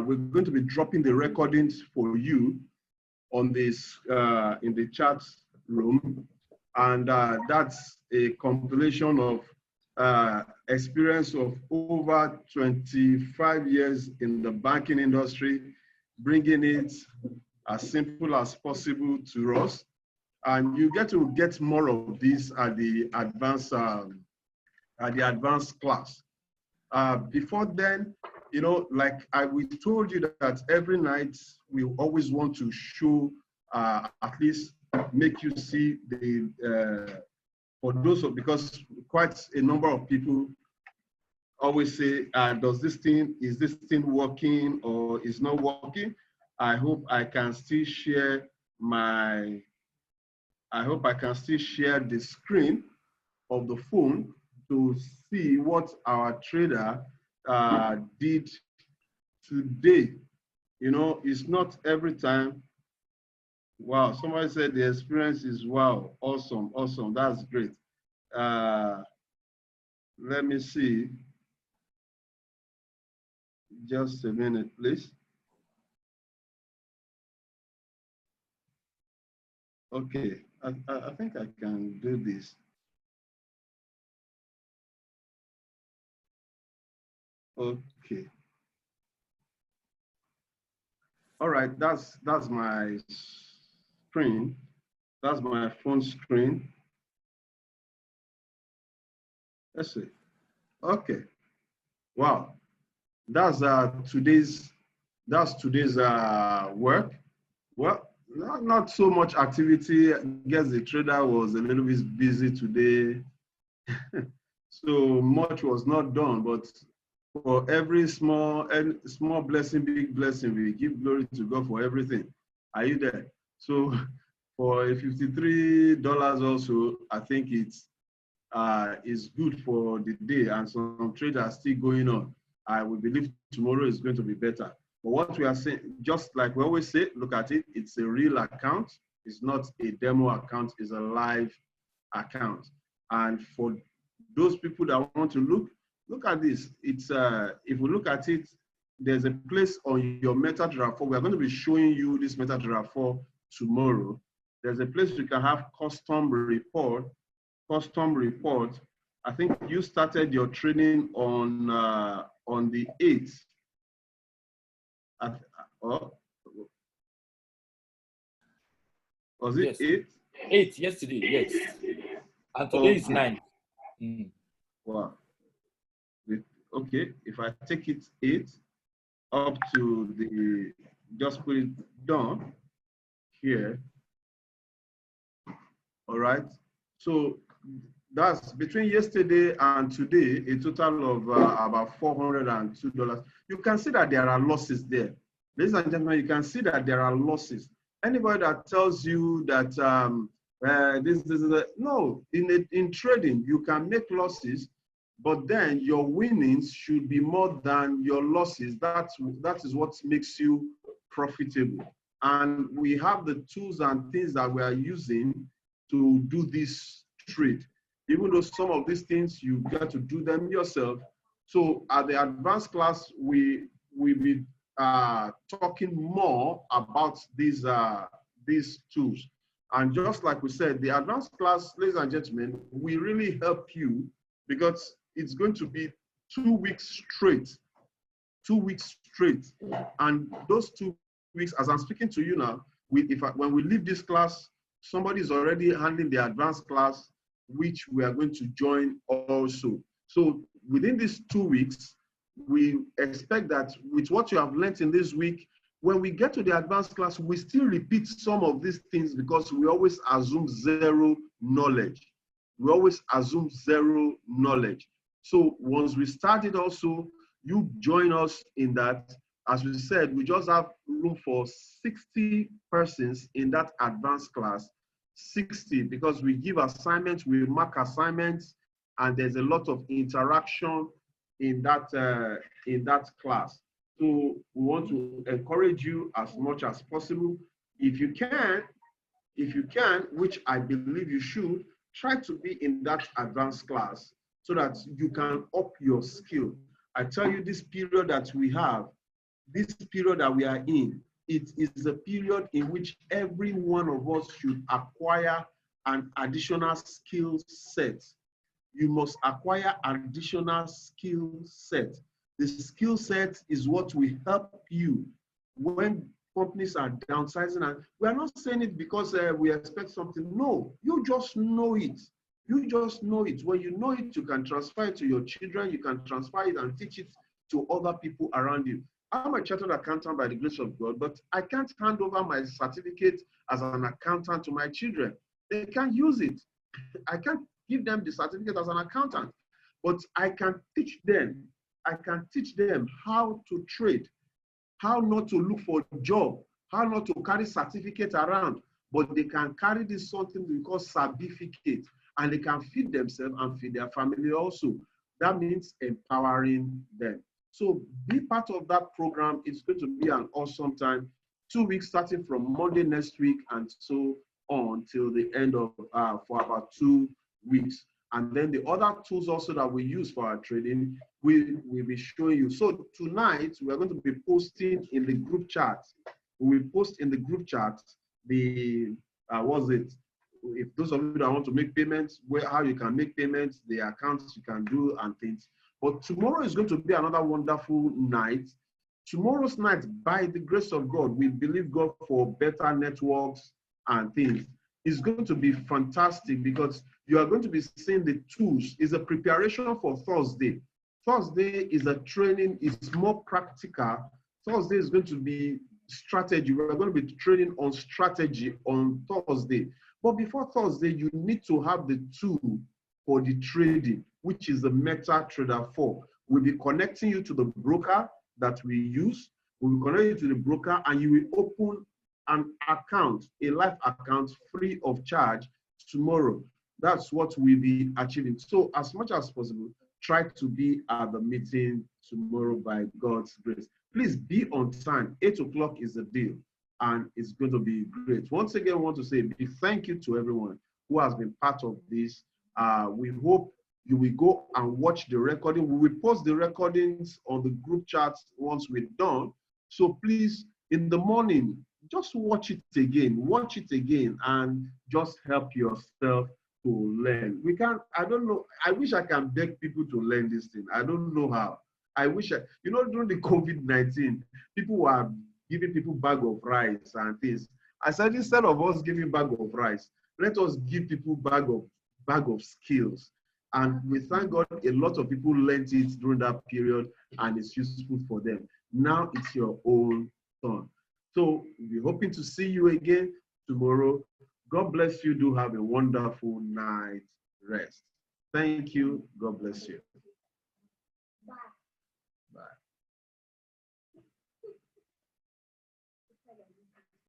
we're going to be dropping the recordings for you on this in the chat room, and that's a compilation of experience of over 25 years in the banking industry, bringing it as simple as possible to us. And you get to get more of this at the advanced class. Before then, you know, like we told you that every night we always want to show, at least make you see the, for those of, because quite a number of people always say, is this thing working or is not working? I hope I can still share the screen of the phone to see what our trader did today. You know, it's not every time. Wow, somebody said the experience is wow, awesome, awesome, that's great. Let me see. Just a minute, please. Okay, I think I can do this. Okay. All right, that's my screen. That's my phone screen. Let's see. Okay. Wow. That's today's work. Well, not so much activity. I guess the trader was a little bit busy today. So much was not done, but for every small blessing, big blessing, we give glory to God for everything. Are you there? So for $53 also, I think it's is good for the day, and some trades are still going on. I will believe tomorrow is going to be better. But what we are saying, just like we always say, look at it, it's a real account. It's not a demo account, it's a live account. And for those people that want to look at this. It's if we look at it, there's a place on your MetaTrader 4. We're going to be showing you this MetaTrader 4 tomorrow. There's a place you can have custom report. I think you started your training on the 8th. Was it 8th? 8th yesterday, yes. And today is 9th. Mm. Wow. Okay, if I take it 8 up to the, just put it down here. All right. So that's between yesterday and today, a total of about $402. You can see that there are losses there. Ladies and gentlemen, you can see that there are losses. Anybody that tells you that this is no, in trading, you can make losses, but then your winnings should be more than your losses. That is what makes you profitable. And we have the tools and things that we are using to do this trade. Even though some of these things you got to do them yourself. So at the advanced class, we'll be talking more about these tools. And just like we said, the advanced class, ladies and gentlemen, we really help you because it's going to be 2 weeks straight. 2 weeks straight. And those 2 weeks, as I'm speaking to you now, when we leave this class, somebody is already handling the advanced class, which we are going to join also. So within these 2 weeks, we expect that with what you have learned in this week, when we get to the advanced class, we still repeat some of these things because we always assume zero knowledge. We always assume zero knowledge. So once we started also, you join us in that. As we said, we just have room for 60 persons in that advanced class. 60, because we give assignments, we mark assignments, and there's a lot of interaction in that class. So we want to encourage you as much as possible. If you can, which I believe you should, try to be in that advanced class so that you can up your skill. I tell you, this period that we have, this period that we are in, it is a period in which every one of us should acquire an additional skill set. You must acquire additional skill set. The skill set is what will help you when companies are downsizing. And we are not saying it because we expect something. No, you just know it. You just know it. When you know it, you can transfer it to your children. You can transfer it and teach it to other people around you. I'm a chartered accountant by the grace of God, but I can't hand over my certificate as an accountant to my children. They can't use it. I can't give them the certificate as an accountant, but I can teach them. I can teach them how to trade, how not to look for a job, how not to carry certificate around, but they can carry this something we call certificate, and they can feed themselves and feed their family also. That means empowering them. So be part of that program. It's going to be an awesome time. 2 weeks starting from Monday next week and so on till the end of, for about 2 weeks. And then the other tools also that we use for our trading, we will be showing you. So tonight, we are going to be posting in the group chat. We will post in the group chat the, if those of you that want to make payments, how you can make payments, the accounts you can do and things. But tomorrow is going to be another wonderful night. Tomorrow's night, by the grace of God, we believe God for better networks and things. It's going to be fantastic because you are going to be seeing the tools. It's a preparation for Thursday. Thursday is a training, it's more practical. Thursday is going to be strategy. We're going to be training on strategy on Thursday. But before Thursday, you need to have the tool for the trading, which is the MetaTrader 4. We'll be connecting you to the broker that we use. We'll connect you to the broker and you will open an account, a live account free of charge tomorrow. That's what we'll be achieving. So as much as possible, try to be at the meeting tomorrow by God's grace. Please be on time. 8 o'clock is the deal and it's going to be great. Once again, I want to say a big thank you to everyone who has been part of this. We hope you will go and watch the recording. We will post the recordings on the group chats once we're done. So please, in the morning, just watch it again, and just help yourself to learn. We can't, I don't know, I wish I can beg people to learn this thing. I don't know how. I wish, you know, during the COVID-19, people were giving people bag of rice and things. I said, instead of us giving bag of rice, let us give people bag of skills. And we thank God a lot of people learned it during that period and it's useful for them. Now it's your own turn. So we're hoping to see you again tomorrow. God bless you. Do have a wonderful night rest. Thank you. God bless you. Bye. Bye.